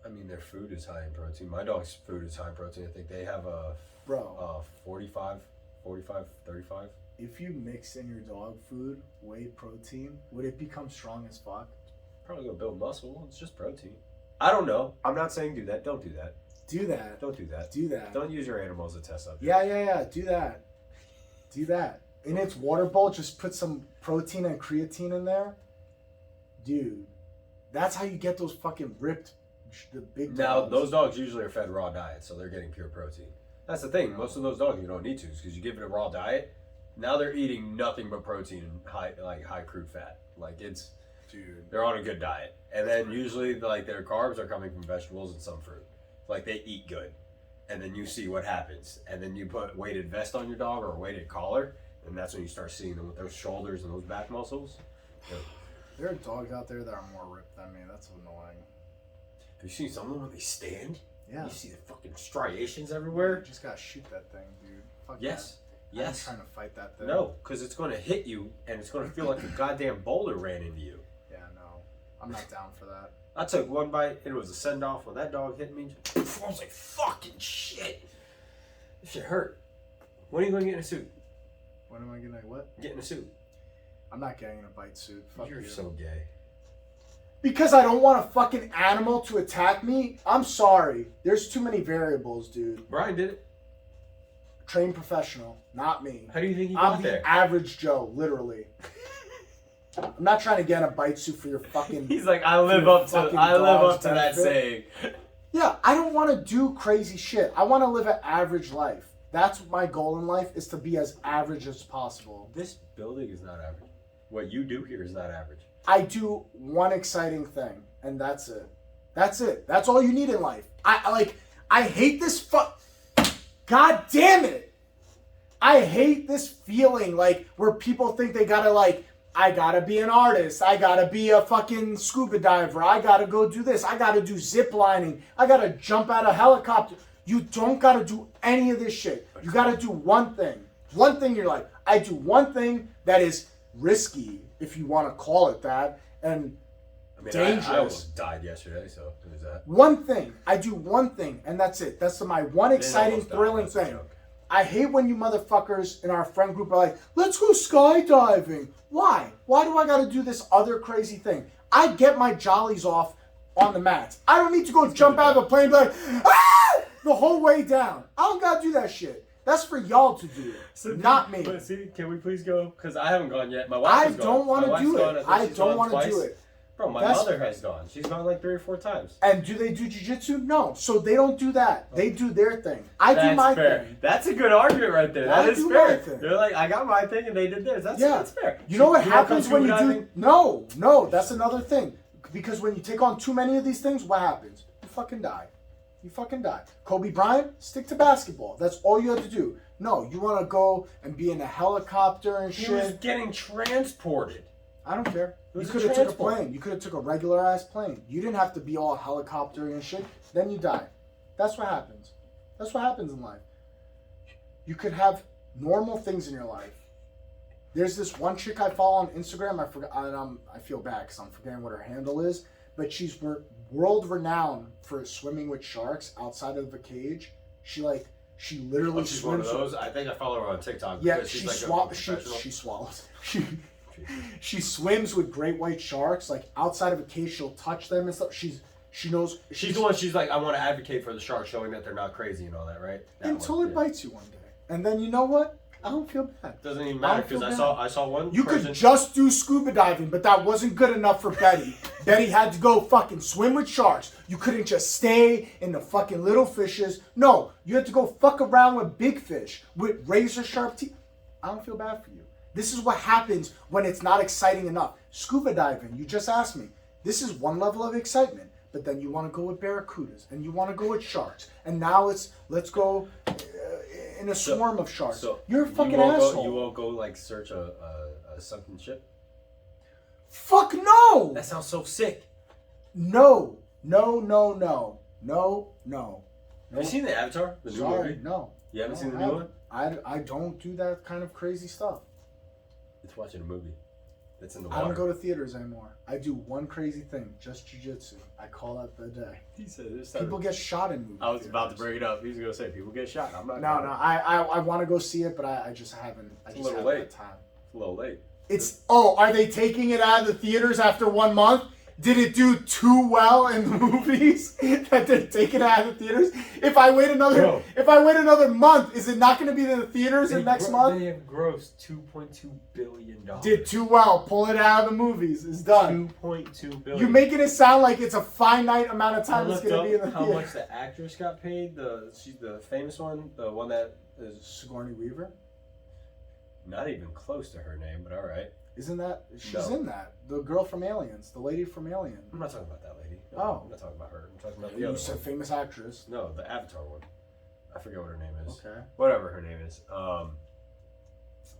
I mean, their food is high in protein. My dog's food is high in protein. I think they have a
Bro,
45, 35.
if you mix in your dog food whey protein, would it become strong as fuck?
Probably gonna build muscle. It's just protein. I don't know. I'm not saying do that. Don't do that.
Do that.
Don't do that.
Do that.
Don't use your animals as a test subject.
Yeah. Do that. Do that. In its water bowl, just put some protein and creatine in there. Dude, that's how you get those fucking ripped, the big dogs.
Now, those dogs usually are fed raw diet, so they're getting pure protein. That's the thing. Most of those dogs you don't need to, because you give it a raw diet. Now they're eating nothing but protein and high crude fat. Like
Dude.
they're on a good diet, and then usually like their carbs are coming from vegetables and some fruit. Like they eat good, and then you see what happens, and then you put weighted vest on your dog or a weighted collar, and that's when you start seeing them with those shoulders and those back muscles.
There are dogs out there that are more ripped than me. That's annoying.
Have you seen some of them when they stand?
Yeah.
You see the fucking striations everywhere.
You just gotta shoot that thing, dude. Fuck
Yes.
that.
Yes.
I'm trying to fight that thing.
No, because it's going to hit you, and it's going to feel like a goddamn boulder ran into you.
Yeah, no. I'm not down for that.
I took one bite, and it was a send off. When that dog hit me, I was like, fucking shit. This shit hurt. When are you going to get in a suit?
When am I gonna what?
Get in a suit.
I'm not getting in a bite suit. Fuck
You're
you.
so gay.
Because I don't want a fucking animal to attack me? I'm sorry. There's too many variables, dude.
Brian did it.
Trained professional, not me.
How do you think he
I'm
got
the
there?
average Joe, literally. I'm not trying to get in a bite suit for your fucking...
He's like, I live
your
up to
fucking
that
dog's
saying.
benefit. Yeah, I don't want to do crazy shit. I want to live an average life. That's my goal in life, is to be as average as possible.
This building is not average. What you do here is not average.
I do one exciting thing, and that's it. That's it. That's all you need in life. I hate this God damn it! I hate this feeling like where people think they gotta I gotta be an artist. I gotta be a fucking scuba diver. I gotta go do this. I gotta do zip lining. I gotta jump out of a helicopter. You don't gotta do any of this shit. You gotta do one thing. One thing in your life. I do one thing that is risky, if you want to call it that, and
I mean,
dangerous.
I almost died yesterday, so there's that.
one thing. I do one thing, and that's it. That's my one exciting,
almost died,
thrilling
that's a
thing.
joke.
I hate when you motherfuckers in our friend group are like, let's go skydiving. Why? Why do I got to do this other crazy thing? I get my jollies off on the mats. I don't need to go jump out of a plane and be like, ah! The whole way down. I don't got to do that shit. That's for y'all to do, not me.
But see, can we please go? Because I haven't gone yet. My wife
I
has gone.
don't want
My
to
wife's
do
gone.
it.
think
I
she's
don't
gone
want to
twice.
do it.
Bro, my
That's
mother
fair.
has gone. She's gone like 3 or 4 times.
And do they do jiu-jitsu? No. So they don't do that. They do their thing. I do
That's
my
fair.
thing.
That's a good argument right there.
I
That is
do
fair.
my thing.
They're like, I got my thing and they did theirs. That's fair.
You know what
You wanna
happens
come
when you
scuba
do...
diving?
No, that's another thing. Because when you take on too many of these things, what happens? You fucking die. You fucking die. Kobe Bryant, stick to basketball. That's all you have to do. No, you want to go and be in a helicopter and
He was
shit.
getting transported.
I don't care. You
was a
could have took a
transport.
plane. You could have took a regular ass plane. You didn't have to be all helicopter and shit. Then you die. That's what happens. That's what happens in life. You could have normal things in your life. There's this one chick I follow on Instagram. I forgot. I feel bad because I'm forgetting what her handle is. But she's world renowned for swimming with sharks outside of the cage. She literally
She's one of
swims.
those. I think I follow her on TikTok.
Yeah,
because
she
she's like a professional.
she swallows. She swims with great white sharks. Like outside of a cage, she'll touch them and stuff. She knows.
She's the one. She's like, I want to advocate for the sharks, showing that they're not crazy and all that, right? That
Until
one,
it
yeah.
bites you one day, and then you know what? I don't feel bad.
Doesn't even
I
matter
don't feel
because
bad.
I saw one.
You
person,
could just do scuba diving, but that wasn't good enough for Betty. Betty had to go fucking swim with sharks. You couldn't just stay in the fucking little fishes. No, you had to go fuck around with big fish with razor sharp teeth. I don't feel bad for you. This is what happens when it's not exciting enough. Scuba diving, you just asked me. This is one level of excitement, but then you want to go with barracudas and you want to go with sharks, and now let's go in a swarm of sharks.
So
You're a fucking
you won't
asshole.
You won't go like search a sunken ship.
Fuck no!
That sounds so sick.
No.
Have you seen the Avatar? The new
Sorry,
movie?
no.
You haven't
No,
seen the
I
new
haven't.
one?
I don't do that kind of crazy stuff.
It's watching a movie. That's in the
I
water.
don't go to theaters anymore. I do one crazy thing, just jujitsu. I call that the day.
He said this.
People get shot in movies.
I was about to bring it up. He was gonna say people get shot. I'm not.
No, I want to go see it, but I just haven't. I
It's a
just
little
haven't
late.
had time.
It's a little late.
Are they taking it out of the theaters after 1 month? Did it do too well in the movies that they're taking it out of the theaters? If I wait another month, is it not going to be in the theaters in next month?
They have grossed $2.2 billion.
Did too well. Pull it out of the movies. It's done.
$2.2 billion.
You're making it sound like it's a finite amount of
I
time it's
looked
going to be in
up
the
how
theater.
much the actress got paid. She's the famous one, the one that is
Sigourney Weaver?
not even close to her name, but all right.
Isn't that? She's
No.
in that. The girl from Aliens. The lady from Alien.
I'm not talking about that lady. No,
Oh.
I'm not talking about her. I'm talking about the
You
other
said
one.
famous actress.
No, the Avatar one. I forget what her name is.
Okay.
Whatever her name is.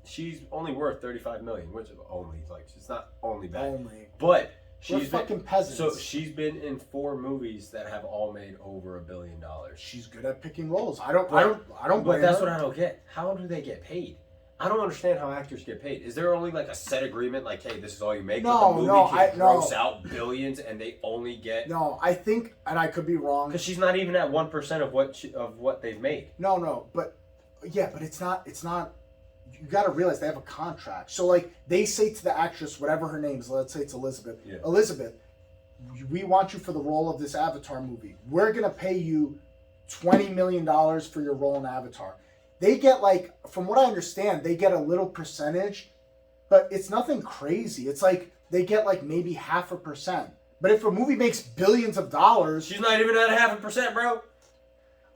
She's only worth $35 million, which is only it's not only that,
Only.
but
We're
she's
fucking
been,
peasants.
so she's been in 4 movies that have all made over $1 billion.
She's good at picking roles. I don't
But
blame
that's
her.
what I don't get. How do they get paid? I don't understand how actors get paid. Is there only like a set agreement, like, hey, this is all you make?
No,
but the movie
no,
can
no.
gross out billions, and they only get
No, I think, and I could be wrong.
because she's not even at 1% of what they've made.
No, but it's not. You got to realize they have a contract. So like they say to the actress, whatever her name is, let's say it's Elizabeth.
Yeah.
Elizabeth, we want you for the role of this Avatar movie. We're gonna pay you $20 million for your role in Avatar. They get from what I understand, they get a little percentage, but it's nothing crazy. It's like they get maybe 0.5%. But if a movie makes billions of dollars,
She's not even at 0.5%, bro.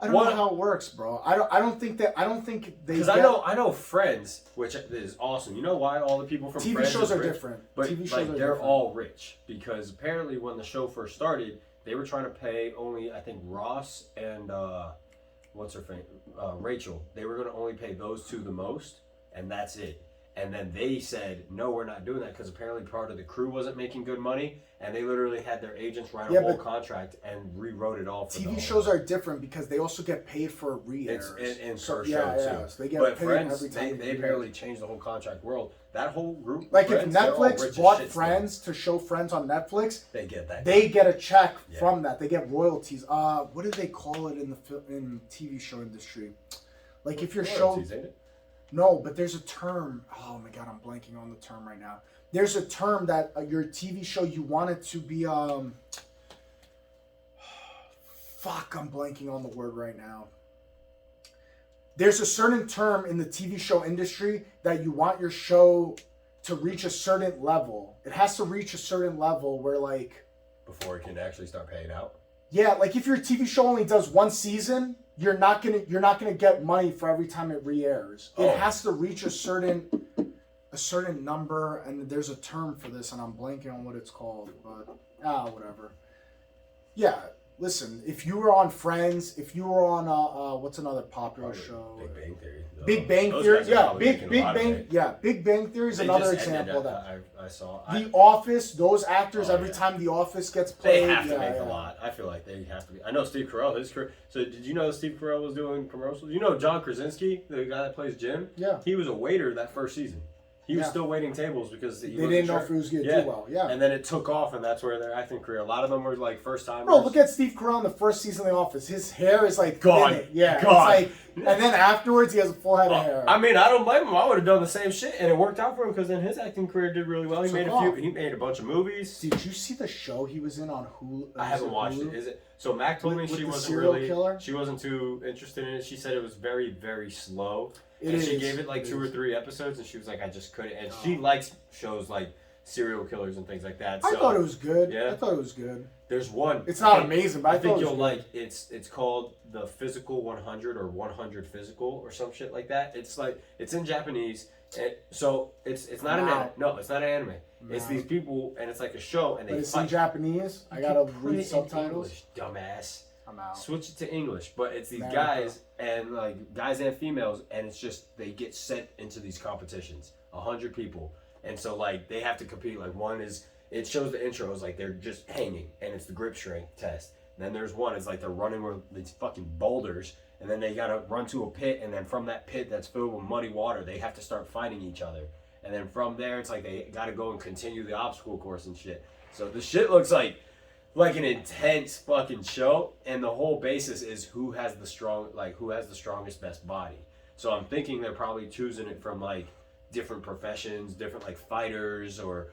I don't know how it works, bro. I don't think they.
Because I know Friends, which is awesome. You know why all the people from
TV
Friends
shows
is
are
rich?
different.
But
TV shows are
they're
different.
all rich because apparently when the show first started, they were trying to pay only I think Ross and what's her name, Rachel. They were going to only pay those two the most, and that's it. And then they said, no, we're not doing that because apparently part of the crew wasn't making good money, and they literally had their agents write a whole contract and rewrote it all. For
TV shows are different because they also get paid for re-airs.
It's and
So,
per
yeah,
show
yeah.
too.
So they get
but
paid
Friends,
every time.
they apparently changed the whole contract world. That whole group,
Like
Friends,
if
they're all rich
Netflix
as
bought
shit
Friends to show Friends on Netflix,
still. They get that.
they get a check
Yeah.
from that. They get royalties. What do they call it in the in TV show industry? Like if your show.
Royalties, ain't it?
No, but there's a term. Oh my god, I'm blanking on the term right now. There's a term that your TV show you want it to be. Fuck, I'm blanking on the word right now. There's a certain term in the TV show industry that you want your show to reach a certain level. It has to reach a certain level where
Before it can actually start paying out.
yeah, like if your TV show only does 1 season, you're not gonna get money for every time it re-airs.
Oh.
It has to reach a certain number, and there's a term for this, and I'm blanking on what it's called, but whatever. Yeah, listen, if you were on Friends, if you were on what's another popular
Probably
show?
Big Bang Theory.
Big Bang
Those
Theory,
guys are
yeah,
probably making a lot of money.
Big Bang Theory is
They
another
just ended
example of that.
I saw.
The Office, those actors,
Oh,
every
yeah.
time The Office gets played,
They have to make a lot. I feel like they have to be. I know Steve Carell, his career. So did you know Steve Carell was doing commercials? You know John Krasinski, the guy that plays Jim?
Yeah.
He was a waiter that first season. He was
Yeah.
still waiting tables because he
They
wasn't
didn't know
sure.
if he was going to do well. Yeah.
And then it took off, and that's where their acting career. A lot of them were like first timers.
Bro, look at Steve Carell in the first season of The Office. His hair is like
Gone.
thinning. Yeah.
Gone.
It's like, and then afterwards, he has a full head of hair.
I mean, I don't blame him. I would have done the same shit, and it worked out for him because then his acting career did really well. He
Took
made
off.
He made a bunch of movies.
Did you see the show he was in on Hulu?
I haven't watched it. Is it? So Mac told me
With
she
the
wasn't
serial
really.
killer?
She wasn't too interested in it. She said it was very, very slow.
It
And she
is.
gave it like
It
2 or
is.
3 episodes, and she was like, I just couldn't. And
Oh.
she likes shows like serial killers and things like that.
I
So
thought it was good.
Yeah.
I thought it was good.
there's one.
It's not
I think-
amazing, but I
I think
thought it was
you'll
good.
like. It's called the Physical 100 or 100 Physical or some shit like that. It's like it's in Japanese. So it's not an
Wow.
anime. No, it's not an anime. It's
Wow.
these people, and it's like a show, and
But
they
it's in
fight.
Japanese. I
You
gotta
can put
read
it in
subtitles.
English, dumbass.
I'm out.
Switch it to English, but it's these
America.
guys and like guys and females, and it's just they get sent into these competitions, 100 people, and so like they have to compete. Like one is it shows the intro is like they're just hanging, and it's the grip strength test. And then there's one is like they're running with these fucking boulders, and then they gotta run to a pit, and then from that pit that's filled with muddy water, they have to start fighting each other. And then from there, it's like they gotta go and continue the obstacle course and shit. So the shit looks like an intense fucking show, and the whole basis is who has the strongest best body. So I'm thinking they're probably choosing it from like different professions, different like fighters, or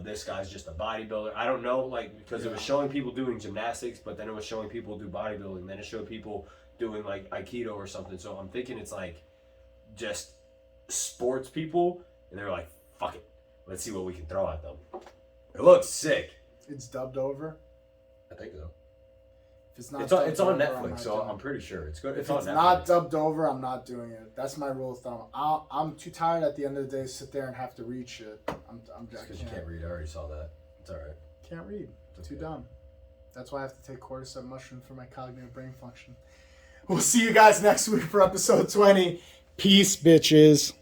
this guy's just a bodybuilder. I don't know, like because it was showing people doing gymnastics, but then it was showing people do bodybuilding, then it showed people doing like Aikido or something. So I'm thinking it's like just sports people, and they're like, fuck it, let's see what we can throw at them. It looks sick.
It's dubbed over.
I think so.
If it's not,
It's
dubbed
on
over, I'm
Netflix,
not
so
doing it.
I'm pretty sure it's good.
If
on
it's
Netflix.
not dubbed over, I'm not doing it. That's my rule of thumb. I'm too tired at the end of the day to sit there and have to read shit. I'm
Because you can't read. I already saw that. It's all right.
Can't read.
It's
Too
okay.
dumb. That's why I have to take cordyceps mushroom for my cognitive brain function. We'll see you guys next week for episode 20. Peace, bitches.